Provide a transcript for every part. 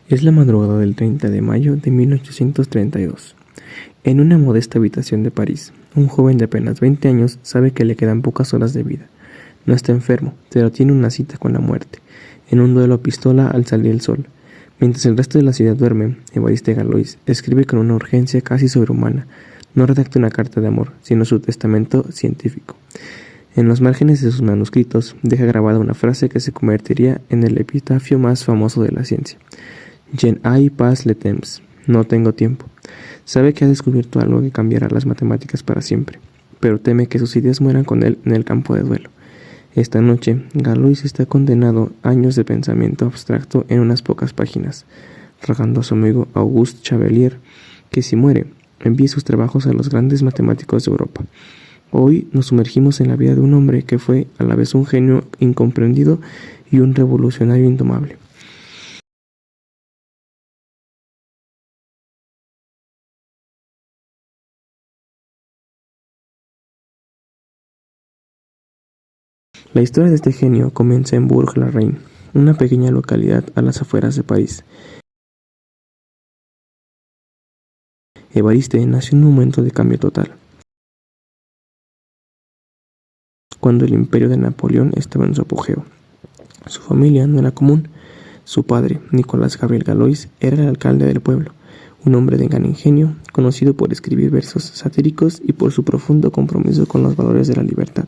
Es la madrugada del 30 de mayo de 1832. En una modesta habitación de París, un joven de apenas 20 años sabe que le quedan pocas horas de vida. No está enfermo, pero tiene una cita con la muerte, en un duelo a pistola al salir el sol. Mientras el resto de la ciudad duerme, Évariste Galois escribe con una urgencia casi sobrehumana. No redacta una carta de amor, sino su testamento científico. En los márgenes de sus manuscritos deja grabada una frase que se convertiría en el epitafio más famoso de la ciencia. Je n'ai pas le temps. No tengo tiempo. Sabe que ha descubierto algo que cambiará las matemáticas para siempre, pero teme que sus ideas mueran con él en el campo de duelo. Esta noche, Galois está condenado a años de pensamiento abstracto en unas pocas páginas, rogando a su amigo Auguste Chevalier que si muere, envíe sus trabajos a los grandes matemáticos de Europa. Hoy nos sumergimos en la vida de un hombre que fue a la vez un genio incomprendido y un revolucionario indomable. La historia de este genio comienza en Bourg-la-Reine, una pequeña localidad a las afueras de París. Évariste nació en un momento de cambio total, cuando el imperio de Napoleón estaba en su apogeo. Su familia no era común. Su padre, Nicolas Gabriel Galois, era el alcalde del pueblo, un hombre de gran ingenio, conocido por escribir versos satíricos y por su profundo compromiso con los valores de la libertad.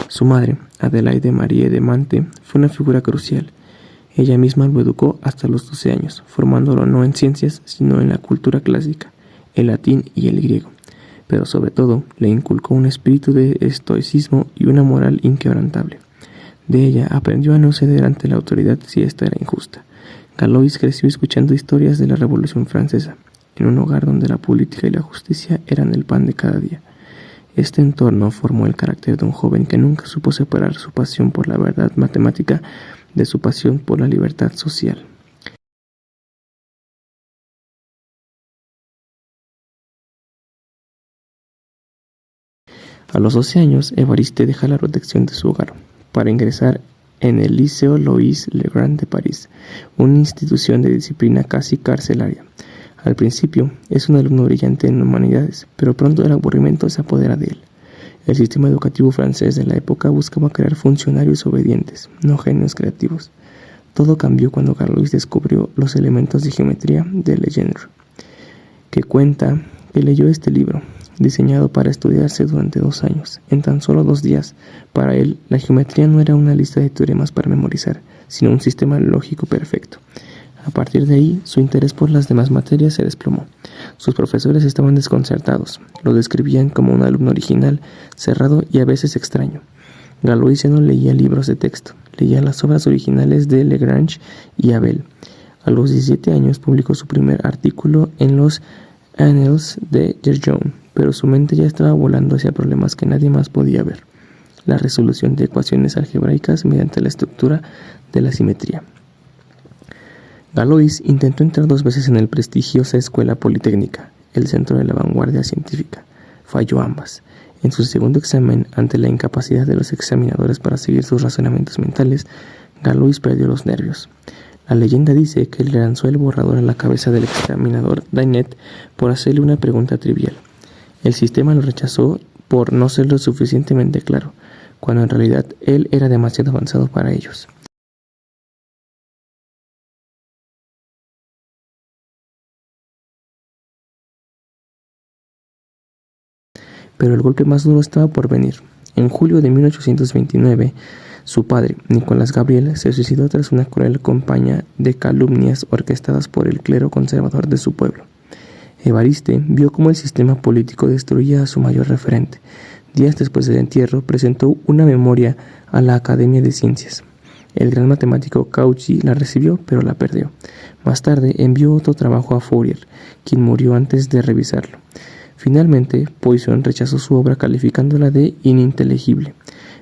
Su madre, Adelaide Marie de Mante, fue una figura crucial. Ella misma lo educó hasta los 12 años, formándolo no en ciencias, sino en la cultura clásica, el latín y el griego. Pero sobre todo, le inculcó un espíritu de estoicismo y una moral inquebrantable. De ella aprendió a no ceder ante la autoridad si ésta era injusta. Galois creció escuchando historias de la Revolución Francesa, en un hogar donde la política y la justicia eran el pan de cada día. Este entorno formó el carácter de un joven que nunca supo separar su pasión por la verdad matemática de su pasión por la libertad social. A los 12 años, Évariste deja la protección de su hogar para ingresar en el Liceo Louis le Grand de París, una institución de disciplina casi carcelaria. Al principio, es un alumno brillante en humanidades, pero pronto el aburrimiento se apodera de él. El sistema educativo francés de la época buscaba crear funcionarios obedientes, no genios creativos. Todo cambió cuando Galois descubrió los elementos de geometría de Legendre, que cuenta que leyó este libro, diseñado para estudiarse durante 2 años, en tan solo 2 días. Para él, la geometría no era una lista de teoremas para memorizar, sino un sistema lógico perfecto. A partir de ahí, su interés por las demás materias se desplomó. Sus profesores estaban desconcertados, lo describían como un alumno original, cerrado y a veces extraño. Galois ya no leía libros de texto, leía las obras originales de Lagrange y Abel. A los 17 años publicó su primer artículo en los Annales de Gerjon, pero su mente ya estaba volando hacia problemas que nadie más podía ver: la resolución de ecuaciones algebraicas mediante la estructura de la simetría. Galois intentó entrar 2 veces en la prestigiosa Escuela Politécnica, el centro de la vanguardia científica. Falló ambas. En su segundo examen, ante la incapacidad de los examinadores para seguir sus razonamientos mentales, Galois perdió los nervios. La leyenda dice que le lanzó el borrador a la cabeza del examinador Dainet por hacerle una pregunta trivial. El sistema lo rechazó por no ser lo suficientemente claro, cuando en realidad él era demasiado avanzado para ellos. Pero el golpe más duro estaba por venir. En julio de 1829, su padre, Nicolas Gabriel, se suicidó tras una cruel campaña de calumnias orquestadas por el clero conservador de su pueblo. Évariste vio cómo el sistema político destruía a su mayor referente. Días después del entierro, presentó una memoria a la Academia de Ciencias. El gran matemático Cauchy la recibió, pero la perdió. Más tarde envió otro trabajo a Fourier, quien murió antes de revisarlo. Finalmente, Poisson rechazó su obra calificándola de ininteligible.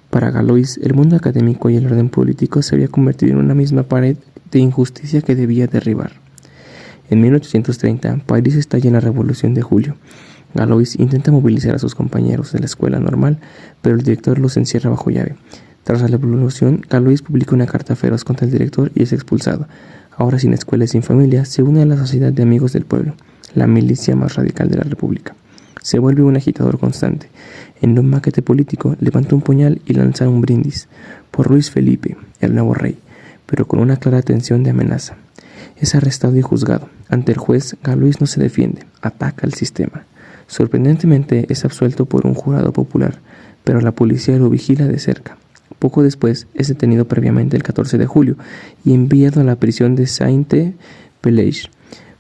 Para Galois, el mundo académico y el orden político se había convertido en una misma pared de injusticia que debía derribar. En 1830, París estalla en la Revolución de Julio. Galois intenta movilizar a sus compañeros de la escuela normal, pero el director los encierra bajo llave. Tras la revolución, Galois publica una carta feroz contra el director y es expulsado. Ahora sin escuela y sin familia, se une a la Sociedad de Amigos del Pueblo, la milicia más radical de la República. Se vuelve un agitador constante. En un maquete político, levanta un puñal y lanza un brindis por Luis Felipe, el nuevo rey, pero con una clara tensión de amenaza. Es arrestado y juzgado. Ante el juez, Galois no se defiende, ataca al sistema. Sorprendentemente, es absuelto por un jurado popular, pero la policía lo vigila de cerca. Poco después, es detenido previamente el 14 de julio y enviado a la prisión de Sainte-Pelagie.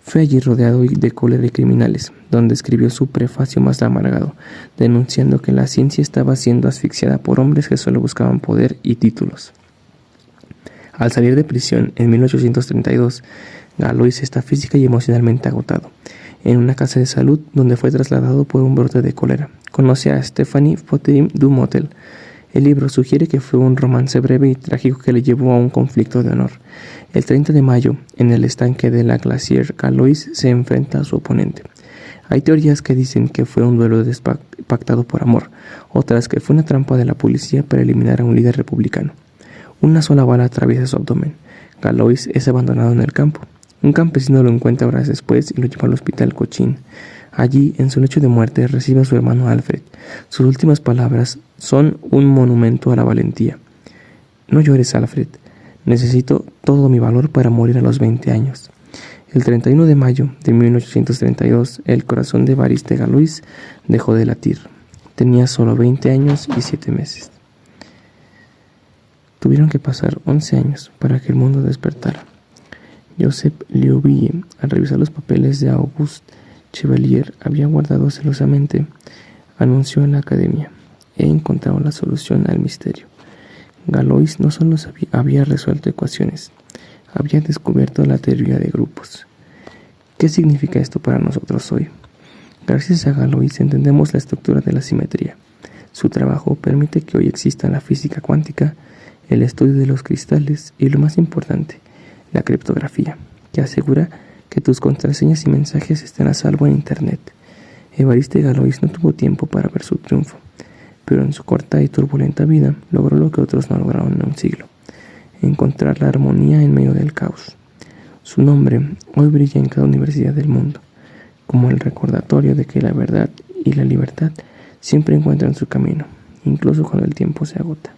Fue allí rodeado de cólera y criminales, donde escribió su prefacio más amargado, denunciando que la ciencia estaba siendo asfixiada por hombres que solo buscaban poder y títulos. Al salir de prisión en 1832, Galois está física y emocionalmente agotado. En una casa de salud donde fue trasladado por un brote de cólera, conoce a Stéphanie Potier du Motel. El libro sugiere que fue un romance breve y trágico que le llevó a un conflicto de honor. El 30 de mayo, en el estanque de la Glacier, Galois se enfrenta a su oponente. Hay teorías que dicen que fue un duelo pactado por amor, otras que fue una trampa de la policía para eliminar a un líder republicano. Una sola bala atraviesa su abdomen. Galois es abandonado en el campo. Un campesino lo encuentra horas después y lo lleva al hospital Cochin. Allí, en su lecho de muerte, recibe a su hermano Alfred. Sus últimas palabras son un monumento a la valentía. No llores, Alfred. Necesito todo mi valor para morir a los 20 años. El 31 de mayo de 1832, el corazón de Évariste Galois dejó de latir. Tenía solo 20 años y 7 meses. Tuvieron que pasar 11 años para que el mundo despertara. Joseph Liouville, al revisar los papeles de Auguste Chevalier había guardado celosamente, anunció en la academia: he encontrado la solución al misterio. Galois no solo había resuelto ecuaciones, había descubierto la teoría de grupos. ¿Qué significa esto para nosotros hoy? Gracias a Galois entendemos la estructura de la simetría. Su trabajo permite que hoy exista la física cuántica, el estudio de los cristales y, lo más importante, la criptografía, que asegura que tus contraseñas y mensajes estén a salvo en Internet. Évariste Galois no tuvo tiempo para ver su triunfo, pero en su corta y turbulenta vida logró lo que otros no lograron en un siglo: encontrar la armonía en medio del caos. Su nombre hoy brilla en cada universidad del mundo, como el recordatorio de que la verdad y la libertad siempre encuentran su camino, incluso cuando el tiempo se agota.